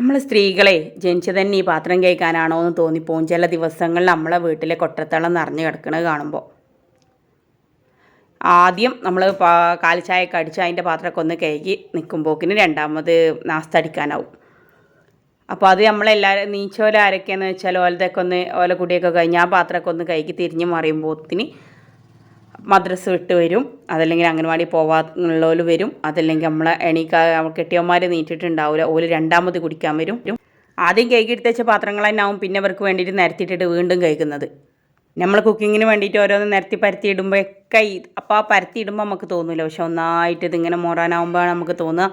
നമ്മൾ സ്ത്രീകളെ ജനിച്ചു തന്നെ ഈ പാത്രം കഴിക്കാനാണോ എന്ന് തോന്നിപ്പോവും ചില ദിവസങ്ങളിൽ നമ്മളെ വീട്ടിലെ കൊട്ടത്തളം നിറഞ്ഞു കിടക്കുന്നത് കാണുമ്പോൾ. ആദ്യം നമ്മൾ കാലി ചായയൊക്കെ അടിച്ച് അതിൻ്റെ പാത്രമൊക്കെ ഒന്ന് കഴുകി നിൽക്കുമ്പോക്കിന് രണ്ടാമത് നാസ്ത അടിക്കാനാവും. അപ്പോൾ അത് നമ്മളെല്ലാവരും നീച്ചോലാരൊക്കെയെന്ന് വെച്ചാൽ ഓലതൊക്കെ ഒന്ന് ഓല കുടിയൊക്കെ കഴിഞ്ഞ് ആ പാത്രമൊക്കെ ഒന്ന് കഴുകി തിരിഞ്ഞ് മറിയുമ്പോത്തിന് മദ്രസ് വിട്ട് വരും, അതല്ലെങ്കിൽ അംഗൻവാടി പോകാനുള്ളവർ വരും, അതല്ലെങ്കിൽ നമ്മളെ കെട്ടിയന്മാർ നീറ്റിട്ടുണ്ടാവില്ല, ഓല് രണ്ടാമത് കുടിക്കാൻ വരും. ആദ്യം കഴുകിയെടുത്ത് വെച്ച പാത്രങ്ങൾ തന്നെ ആവും പിന്നെ അവർക്ക് വേണ്ടിയിട്ട് നിരത്തിയിട്ടിട്ട് വീണ്ടും കഴിക്കുന്നത്. നമ്മൾ കുക്കിങ്ങിന് വേണ്ടിയിട്ട് ഓരോന്ന് നിരത്തി പരത്തി ഇടുമ്പോഴൊക്കെ അപ്പോൾ ആ പരത്തി ഇടുമ്പോൾ നമുക്ക് തോന്നില്ല, പക്ഷെ ഒന്നായിട്ട് ഇതിങ്ങനെ മോറാനാവുമ്പോഴാണ് നമുക്ക് തോന്നുക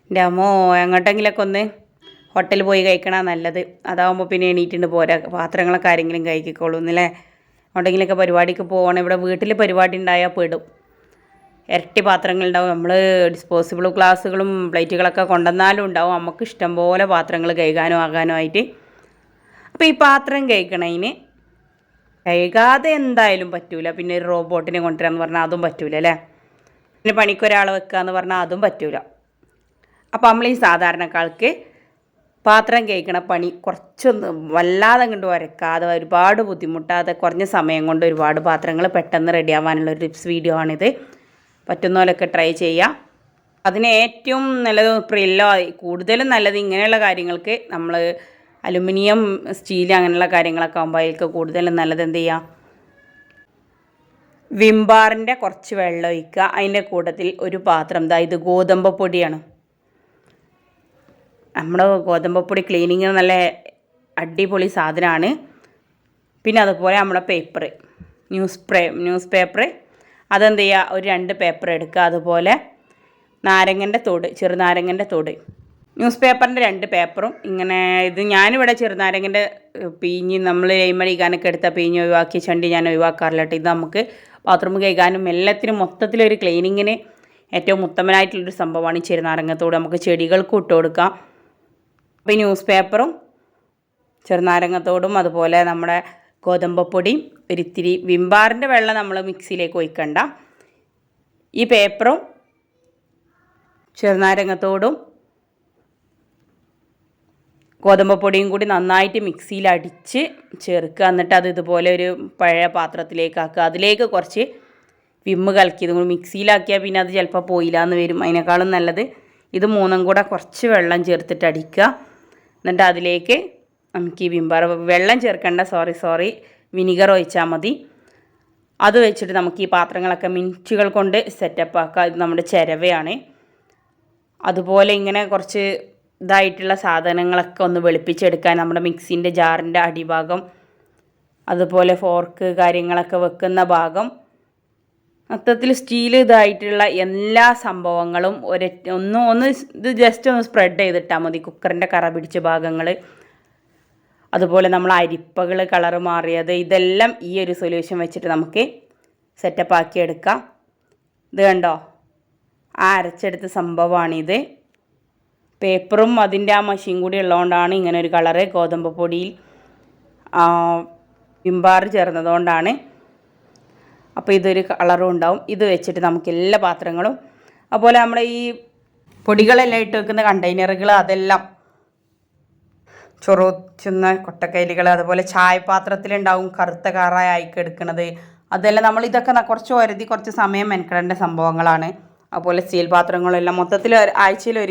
എൻ്റെ അമ്മോ എങ്ങോട്ടെങ്കിലൊക്കെ ഒന്ന് ഹോട്ടലിൽ പോയി കഴിക്കണ നല്ലത്. അതാവുമ്പോൾ പിന്നെ എണീറ്റിട്ട് പോരാ, പാത്രങ്ങളൊക്കെ ആരെങ്കിലും കഴിക്കിക്കോളൂ എന്നല്ലേ. എവിടെയെങ്കിലൊക്കെ പരിപാടിക്ക് പോകണം, ഇവിടെ വീട്ടിൽ പരിപാടി ഉണ്ടായാൽ പെടും, ഇരട്ടി പാത്രങ്ങളുണ്ടാവും. നമ്മൾ ഡിസ്പോസിബിൾ ഗ്ലാസ്സുകളും പ്ലേറ്റുകളൊക്കെ കൊണ്ടുവന്നാലും ഉണ്ടാവും, നമുക്ക് ഇഷ്ടംപോലെ പാത്രങ്ങൾ കഴുകാനും ആകാനും ആയിട്ട്. അപ്പോൾ ഈ പാത്രം കഴുകണതിന് കഴുകാതെ എന്തായാലും പറ്റൂല. പിന്നെ ഒരു റോബോട്ടിനെ കൊണ്ടുവരാമെന്ന് പറഞ്ഞാൽ അതും പറ്റൂല അല്ലേ. പിന്നെ പണിക്കൊരാളെ വെക്കുക എന്ന് പറഞ്ഞാൽ അതും പറ്റൂല. അപ്പോൾ നമ്മൾ ഈ സാധാരണക്കാർക്ക് പാത്രം കഴുകണ പണി കുറച്ചൊന്ന് വല്ലാതെ അങ്ങോട്ട് വരക്കാതെ ഒരുപാട് ബുദ്ധിമുട്ടാതെ കുറഞ്ഞ സമയം കൊണ്ട് ഒരുപാട് പാത്രങ്ങൾ പെട്ടെന്ന് റെഡിയാവാനുള്ളൊരു ടിപ്സ് വീഡിയോ ആണിത്. പറ്റുന്ന പോലെയൊക്കെ ട്രൈ ചെയ്യുക. അതിന് ഏറ്റവും നല്ലത് പ്രില്ലോ കൂടുതലും നല്ലത് ഇങ്ങനെയുള്ള കാര്യങ്ങൾക്ക് നമ്മൾ അലുമിനിയം സ്റ്റീൽ അങ്ങനെയുള്ള കാര്യങ്ങളൊക്കെ ആകുമ്പോൾ അതിലേക്ക് കൂടുതലും നല്ലത് എന്ത് ചെയ്യുക, വിംബാറിൻ്റെ കുറച്ച് വെള്ളം ഒഴിക്കുക. അതിൻ്റെ കൂട്ടത്തിൽ ഒരു പാത്രം ഇത് ഗോതമ്പ് പൊടിയാണ്. നമ്മുടെ ഗോതമ്പപ്പൊടി ക്ലീനിങ്ങിന് നല്ല അടിപൊളി സാധനമാണ്. പിന്നെ അതുപോലെ നമ്മുടെ പേപ്പർ ന്യൂസ് പേപ്പർ അതെന്ത് ചെയ്യുക, ഒരു 2 പേപ്പർ എടുക്കുക. അതുപോലെ നാരങ്ങൻ്റെ തോട്, ചെറുനാരങ്ങൻ്റെ തോട്, ന്യൂസ് പേപ്പറിൻ്റെ 2 പേപ്പറും ഇങ്ങനെ ഇത് ഞാനിവിടെ ചെറുനാരങ്ങൻ്റെ പിഴിഞ്ഞ് നമ്മൾ ലൈമടിക്കാനൊക്കെ എടുത്ത പിഴിഞ്ഞ് ഒഴിവാക്കി ചണ്ടി ഞാൻ ഒഴിവാക്കാറില്ല കേട്ടോ. ഇത് നമുക്ക് ബാത്റൂം കഴുകാനും എല്ലാത്തിനും മൊത്തത്തിലൊരു ക്ലീനിങ്ങിന് ഏറ്റവും ഉത്തമനായിട്ടുള്ളൊരു സംഭവമാണ് ഈ ചെറുനാരങ്ങത്തോട്. നമുക്ക് ചെടികൾക്കും ഇട്ട് കൊടുക്കാം. അപ്പോൾ ഈ ന്യൂസ് പേപ്പറും ചെറുനാരങ്ങത്തോടും അതുപോലെ നമ്മുടെ ഗോതമ്പപ്പൊടിയും ഒരിത്തിരി വിംബാറിൻ്റെ വെള്ളം നമ്മൾ മിക്സിയിലേക്ക് ഒഴിക്കണ്ട. ഈ പേപ്പറും ചെറുനാരങ്ങത്തോടും ഗോതമ്പപ്പൊടിയും കൂടി നന്നായിട്ട് മിക്സിയിൽ അടിച്ച് ചേർക്കുക. എന്നിട്ട് അത് ഇതുപോലെ ഒരു പഴയ പാത്രത്തിലേക്ക് ആക്കുക. അതിലേക്ക് കുറച്ച് വിമ്മ് കലക്കിയത് കൂടി മിക്സിയിലാക്കിയാൽ പിന്നെ അത് ചിലപ്പോൾ പോയില്ല എന്ന് വരും. അതിനേക്കാളും നല്ലത് ഇത് 3ഉം കൂടെ കുറച്ച് വെള്ളം ചേർത്തിട്ട് അടിക്കുക. എന്നിട്ട് അതിലേക്ക് നമുക്ക് ഈ വിംബാർ വെള്ളം ചേർക്കേണ്ട, സോറി വിനിഗർ ഒഴിച്ചാൽ മതി. അത് വെച്ചിട്ട് നമുക്ക് ഈ പാത്രങ്ങളൊക്കെ മിനിറ്റുകൾ കൊണ്ട് സെറ്റപ്പ് ആക്കുക. ഇത് നമ്മുടെ ചിരവയാണ്. അതുപോലെ ഇങ്ങനെ കുറച്ച് ഇതായിട്ടുള്ള സാധനങ്ങളൊക്കെ ഒന്ന് വെളുപ്പിച്ചെടുക്കാൻ നമ്മുടെ മിക്സിൻ്റെ ജാറിൻ്റെ അടിഭാഗം, അതുപോലെ ഫോർക്ക് കാര്യങ്ങളൊക്കെ വെക്കുന്ന ഭാഗം, മൊത്തത്തിൽ സ്റ്റീൽ ഇതായിട്ടുള്ള എല്ലാ സംഭവങ്ങളും ഒന്ന് ഇത് ജസ്റ്റ് ഒന്ന് സ്പ്രെഡ് ചെയ്തിട്ടാൽ മതി. കുക്കറിൻ്റെ കറ പിടിച്ച ഭാഗങ്ങൾ, അതുപോലെ നമ്മൾ അരിപ്പകൾ കളറ് മാറിയത്, ഇതെല്ലാം ഈ ഒരു സൊല്യൂഷൻ വെച്ചിട്ട് നമുക്ക് സെറ്റപ്പ് ആക്കി എടുക്കാം. ഇത് കണ്ടോ, ആ അരച്ചെടുത്ത സംഭവമാണിത്. പേപ്പറും അതിൻ്റെ ആ മഷീൻ കൂടി ഉള്ളതുകൊണ്ടാണ് ഇങ്ങനെ ഒരു കളറ്. ഗോതമ്പ് പൊടിയിൽ വിംബാർ ചേർന്നതുകൊണ്ടാണ്. അപ്പോൾ ഇതൊരു കളറും ഉണ്ടാവും. ഇത് വെച്ചിട്ട് നമുക്ക് എല്ലാ പാത്രങ്ങളും, അതുപോലെ നമ്മുടെ ഈ പൊടികളെല്ലാം ഇട്ട് വെക്കുന്ന കണ്ടെയ്നറുകൾ, അതെല്ലാം ചൊറുച്ചുന്ന കൊട്ടക്കൈലികൾ, അതുപോലെ ചായപാത്രത്തിലുണ്ടാവും കറുത്ത കാറായി അയക്കെടുക്കുന്നത്, അതെല്ലാം നമ്മൾ ഇതൊക്കെ കുറച്ച് വരുതി കുറച്ച് സമയം മെനക്കെടേണ്ട സംഭവങ്ങളാണ്. അതുപോലെ സ്റ്റീൽ പാത്രങ്ങളെല്ലാം മൊത്തത്തിൽ ആഴ്ചയിലോ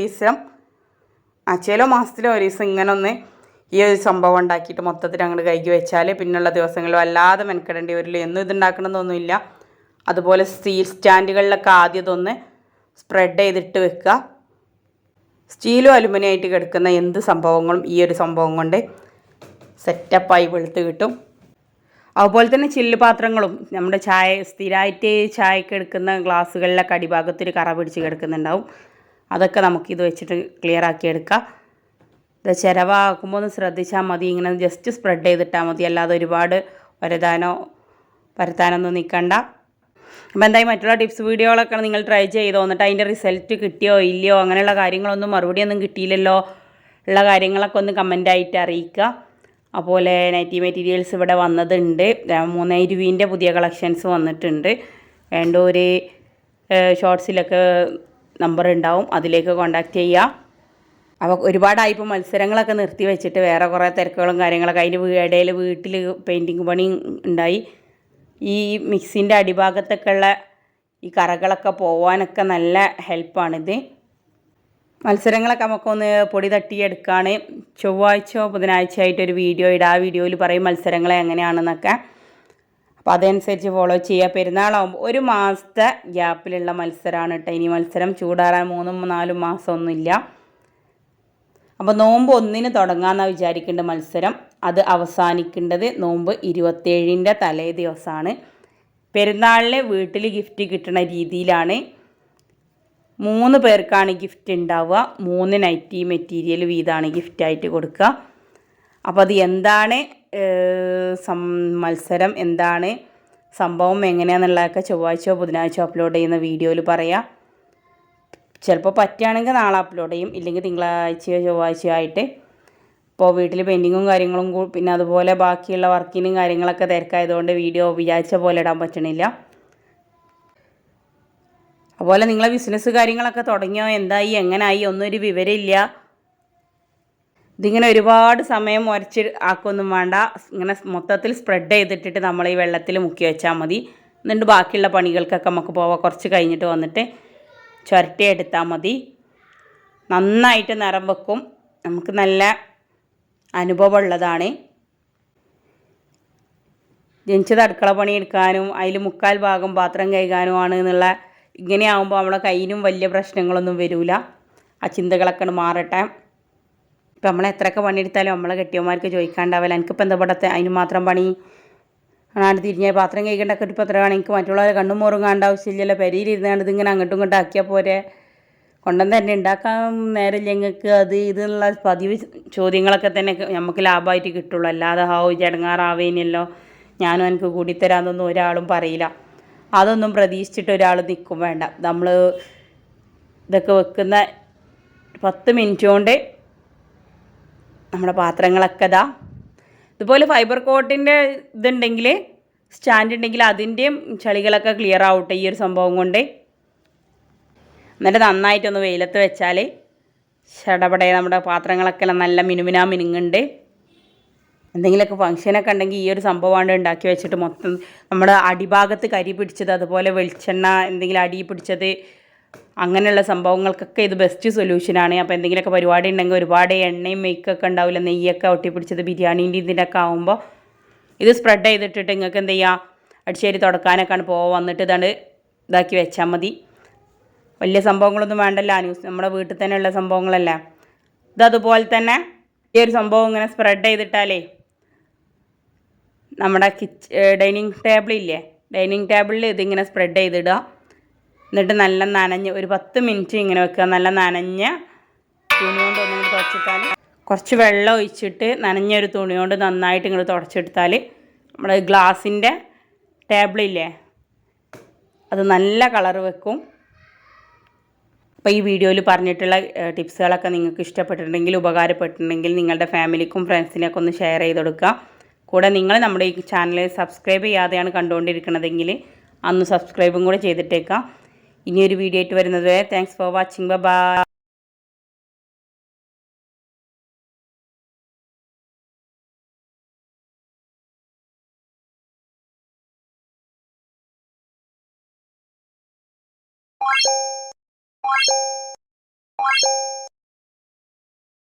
മാസത്തിലോ ഒരു ദിവസം ഇങ്ങനെ ഒന്ന് ഈ ഒരു സംഭവം ഉണ്ടാക്കിയിട്ട് മൊത്തത്തിൽ അങ്ങോട്ട് കഴുകി വെച്ചാൽ പിന്നുള്ള ദിവസങ്ങളിൽ വല്ലാതെ മെനക്കെടേണ്ടി വരില്ല. എന്നും ഇതുണ്ടാക്കണമെന്നൊന്നുമില്ല. അതുപോലെ സ്റ്റീൽ സ്റ്റാൻഡുകളിലൊക്കെ ആദ്യം ഇതൊന്ന് സ്പ്രെഡ് ചെയ്തിട്ട് വെക്കുക. സ്റ്റീലും അലുമിനിയം ആയിട്ട് കിടക്കുന്ന എന്ത് സംഭവങ്ങളും ഈ ഒരു സംഭവം കൊണ്ട് സെറ്റപ്പായി വെളുത്ത് കിട്ടും. അതുപോലെ തന്നെ ചില്ല് പാത്രങ്ങളും നമ്മുടെ സ്ഥിരമായിട്ട് ചായക്ക് എടുക്കുന്ന ഗ്ലാസ്സുകളിലൊക്കെ അടിഭാഗത്തൊരു കറ പിടിച്ച് കിടക്കുന്നുണ്ടാവും. അതൊക്കെ നമുക്കിത് വെച്ചിട്ട് ക്ലിയർ ആക്കി എടുക്കാം. ഇത് ചിരവാക്കുമ്പോൾ ഒന്ന് ശ്രദ്ധിച്ചാൽ മതി. ഇങ്ങനെ ജസ്റ്റ് സ്പ്രെഡ് ചെയ്തിട്ടാൽ മതി, അല്ലാതെ ഒരുപാട് പരത്താനൊന്നും നിൽക്കണ്ട. അപ്പോൾ എന്തായാലും മറ്റുള്ള ടിപ്സ് വീഡിയോകളൊക്കെ നിങ്ങൾ ട്രൈ ചെയ്തോ, എന്നിട്ട് അതിൻ്റെ റിസൾട്ട് കിട്ടിയോ ഇല്ലയോ അങ്ങനെയുള്ള കാര്യങ്ങളൊന്നും മറുപടിയൊന്നും കിട്ടിയില്ലല്ലോ ഉള്ള കാര്യങ്ങളൊക്കെ ഒന്ന് കമൻ്റായിട്ട് അറിയിക്കുക. അതുപോലെ നൈറ്റി മെറ്റീരിയൽസ് ഇവിടെ വന്നതുണ്ട്. 320 പുതിയ കളക്ഷൻസ് വന്നിട്ടുണ്ട്. വേണ്ടൊരു ഷോർട്സിലൊക്കെ നമ്പർ ഉണ്ടാവും, അതിലേക്ക് കോൺടാക്റ്റ് ചെയ്യുക. അപ്പോൾ ഒരുപാടായിപ്പോൾ മത്സരങ്ങളൊക്കെ നിർത്തി വെച്ചിട്ട് വേറെ കുറേ തിരക്കുകളും കാര്യങ്ങളൊക്കെ അതിൻ്റെ ഇടയിൽ വീട്ടിൽ പെയിൻറ്റിങ് പണി ഉണ്ടായി. ഈ മിക്സിൻ്റെ അടിഭാഗത്തൊക്കെ ഉള്ള ഈ കറകളൊക്കെ പോവാനൊക്കെ നല്ല ഹെൽപ്പാണിത്. മത്സരങ്ങളൊക്കെ നമുക്കൊന്ന് പൊടി തട്ടിയെടുക്കുകയാണ്. ചൊവ്വാഴ്ചയോ ബുധനാഴ്ച ആയിട്ടൊരു വീഡിയോ ഇടുക. ആ വീഡിയോയിൽ പറയും മത്സരങ്ങൾ എങ്ങനെയാണെന്നൊക്കെ. അപ്പോൾ അതനുസരിച്ച് ഫോളോ ചെയ്യുക. പെരുന്നാളാകുമ്പോൾ ഒരു മാസത്തെ ഗ്യാപ്പിലുള്ള മത്സരമാണ് കേട്ടോ. ഇനി മത്സരം ചൂടാറാൻ 3-4 മാസമൊന്നുമില്ല. അപ്പോൾ നോമ്പ് 1-ന് തുടങ്ങാമെന്നാണ് വിചാരിക്കേണ്ടത് മത്സരം. അത് അവസാനിക്കേണ്ടത് നോമ്പ് 27-ൻ്റെ തലേ ദിവസമാണ്. പെരുന്നാളിന് വീട്ടിൽ ഗിഫ്റ്റ് കിട്ടുന്ന രീതിയിലാണ് 3 പേർക്കാണ് ഗിഫ്റ്റ് ഉണ്ടാവുക. 3 നൈറ്റി മെറ്റീരിയൽ വീതമാണ് ഗിഫ്റ്റായിട്ട് കൊടുക്കുക. അപ്പോൾ അത് എന്താണ് മത്സരം, എന്താണ് സംഭവം, എങ്ങനെയാണെന്നുള്ളതൊക്കെ ചൊവ്വാഴ്ചയോ ബുധനാഴ്ചയോ അപ്ലോഡ് ചെയ്യുന്ന വീഡിയോയിൽ പറയാം. ചിലപ്പോൾ പറ്റുകയാണെങ്കിൽ നാളെ അപ്ലോഡ് ചെയ്യും, ഇല്ലെങ്കിൽ തിങ്കളാഴ്ചയോ ചൊവ്വാഴ്ചയോ ആയിട്ട്. ഇപ്പോൾ വീട്ടിൽ പെയിൻറ്റിങ്ങും കാര്യങ്ങളും പിന്നെ അതുപോലെ ബാക്കിയുള്ള വർക്കിനും കാര്യങ്ങളൊക്കെ തിരക്കായതുകൊണ്ട് വീഡിയോ വിചാരിച്ച പോലെ ഇടാൻ പറ്റണില്ല. അതുപോലെ നിങ്ങളെ ബിസിനസ് കാര്യങ്ങളൊക്കെ തുടങ്ങിയോ, എന്തായി, എങ്ങനായി, ഒന്നും ഒരു വിവരമില്ല. ഇതിങ്ങനെ ഒരുപാട് സമയം ഉരച്ച് ആക്കൊന്നും വേണ്ട. ഇങ്ങനെ മൊത്തത്തിൽ സ്പ്രെഡ് ചെയ്തിട്ടിട്ട് നമ്മൾ ഈ വെള്ളത്തിൽ മുക്കി വെച്ചാൽ മതി. എന്നിട്ട് ബാക്കിയുള്ള പണികൾക്കൊക്കെ നമുക്ക് പോവാം. കുറച്ച് കഴിഞ്ഞിട്ട് വന്നിട്ട് ചുരട്ടിയെടുത്താൽ മതി. നന്നായിട്ട് നിറം വെക്കും. നമുക്ക് നല്ല അനുഭവമുള്ളതാണ്. ജനിച്ചത് അടുക്കള പണിയെടുക്കാനും അതിൽ 3/4 ഭാഗം പാത്രം കഴുകാനുമാണ് എന്നുള്ള ഇങ്ങനെയാകുമ്പോൾ നമ്മളെ കയ്യിനും വലിയ പ്രശ്നങ്ങളൊന്നും വരില്ല. ആ ചിന്തകളൊക്കെ മാറട്ടെ. ഇപ്പം നമ്മൾ എത്രയൊക്കെ പണിയെടുത്താലും നമ്മളെ കെട്ടിയന്മാർക്ക് ചോദിക്കാണ്ടാവില്ല, എനിക്കിപ്പോൾ എന്താ പടത്തെ അതിന് മാത്രം പണി, ആണ്ട് തിരിഞ്ഞ പാത്രം കഴിക്കേണ്ടൊക്കെ ഇപ്പോൾ എത്ര വേണം, എനിക്ക് മറ്റുള്ളവരെ കണ്ണും മോറും കാണേണ്ട ആവശ്യമില്ലല്ലോ, പെരിയിലിരുന്നാണ്ട് ഇതിങ്ങനെ അങ്ങോട്ടും ഇങ്ങോട്ടും ആക്കിയാൽ പോരെ, കൊണ്ടുവന്ന് തന്നെ ഉണ്ടാക്കാൻ നേരമില്ല ഞങ്ങൾക്ക്, അത് ഇതുള്ള പതിവ് ചോദ്യങ്ങളൊക്കെ തന്നെ നമുക്ക് ലാഭമായിട്ട് കിട്ടുള്ളൂ. അല്ലാതെ ഇടങ്ങാറാവേനല്ലോ ഞാനും എനിക്ക് കൂടിത്തരാമെന്നൊന്നും ഒരാളും പറയില്ല. അതൊന്നും പ്രതീക്ഷിച്ചിട്ട് ഒരാൾ നിൽക്കും വേണ്ട. നമ്മൾ ഇതൊക്കെ വെക്കുന്ന 10 മിനിറ്റ് കൊണ്ട് നമ്മുടെ പാത്രങ്ങളൊക്കെ ഇതുപോലെ ഫൈബർ കോട്ടിൻ്റെ ഇതുണ്ടെങ്കിൽ, സ്റ്റാൻഡ് ഉണ്ടെങ്കിൽ അതിൻ്റെയും ചളികളൊക്കെ ക്ലിയർ ആവട്ടെ ഈ ഒരു സംഭവം കൊണ്ട്. എന്നിട്ട് നന്നായിട്ടൊന്ന് വെയിലത്ത് വെച്ചാൽ ചടപടയെ നമ്മുടെ പാത്രങ്ങളൊക്കെ നല്ല മിനുങ്ങുണ്ട്. എന്തെങ്കിലുമൊക്കെ ഫംഗ്ഷനൊക്കെ ഉണ്ടെങ്കിൽ ഈ ഒരു സംഭവമാണ് ഉണ്ടാക്കി വെച്ചിട്ട് മൊത്തം നമ്മുടെ അടിഭാഗത്ത് കരി പിടിച്ചത്, അതുപോലെ വെളിച്ചെണ്ണ എന്തെങ്കിലും അടി പിടിച്ചത്, അങ്ങനെയുള്ള സംഭവങ്ങൾക്കൊക്കെ ഇത് ബെസ്റ്റ് സൊല്യൂഷനാണ്. അപ്പോൾ എന്തെങ്കിലുമൊക്കെ പരിപാടി ഉണ്ടെങ്കിൽ ഒരുപാട് എണ്ണയും മേക്കൊക്കെ ഉണ്ടാവില്ല, നെയ്യൊക്കെ ഒട്ടിപ്പിടിച്ചത് ബിരിയാണീൻ്റെ ഇതിൻ്റെയൊക്കെ ആകുമ്പോൾ ഇത് സ്പ്രെഡ് ചെയ്തിട്ടിട്ട് നിങ്ങൾക്ക് എന്ത് ചെയ്യുക, അടിച്ചേരി തുടക്കാനൊക്കെയാണ് വന്നിട്ട് ഇതാക്കി വെച്ചാൽ മതി. വലിയ സംഭവങ്ങളൊന്നും വേണ്ടല്ലോ, നമ്മുടെ വീട്ടിൽ തന്നെയുള്ള സംഭവങ്ങളല്ലേ. ഇതതുപോലെ തന്നെ ഈ ഒരു സംഭവം ഇങ്ങനെ സ്പ്രെഡ് ചെയ്തിട്ടാലേ നമ്മുടെ ഡൈനിങ് ടേബിളില്ലേ, ഡൈനിങ് ടേബിളിൽ ഇതിങ്ങനെ സ്പ്രെഡ് ചെയ്തിടുക. എന്നിട്ട് നല്ല നനഞ്ഞ് ഒരു 10 മിനിറ്റ് ഇങ്ങനെ വെക്കുക. നല്ല നനഞ്ഞ തുണി കൊണ്ട് ഒന്നും തുടച്ചിട്ടാൽ, കുറച്ച് വെള്ളം ഒഴിച്ചിട്ട് നനഞ്ഞൊരു തുണി കൊണ്ട് നന്നായിട്ട് ഇങ്ങോട്ട് തുടച്ചെടുത്താൽ നമ്മുടെ ഗ്ലാസിൻ്റെ ടേബിളില്ലേ അത് നല്ല കളർ വെക്കും. അപ്പോൾ ഈ വീഡിയോയിൽ പറഞ്ഞിട്ടുള്ള ടിപ്സുകളൊക്കെ നിങ്ങൾക്ക് ഇഷ്ടപ്പെട്ടിട്ടുണ്ടെങ്കിൽ, ഉപകാരപ്പെട്ടിട്ടുണ്ടെങ്കിൽ നിങ്ങളുടെ ഫാമിലിക്കും ഫ്രണ്ട്സിനൊക്കെ ഒന്ന് ഷെയർ ചെയ്ത് കൊടുക്കുക. കൂടെ നിങ്ങൾ നമ്മുടെ ഈ ചാനൽ സബ്സ്ക്രൈബ് ചെയ്യാതെയാണ് കണ്ടുകൊണ്ടിരിക്കുന്നതെങ്കിൽ അന്ന് സബ്സ്ക്രൈബും കൂടെ ചെയ്തിട്ടേക്കാം. ഇനിയൊരു വീഡിയോ ആയിട്ട് വരുന്നത് വരെ താങ്ക്സ് ഫോർ വാച്ചിങ്. ബൈ.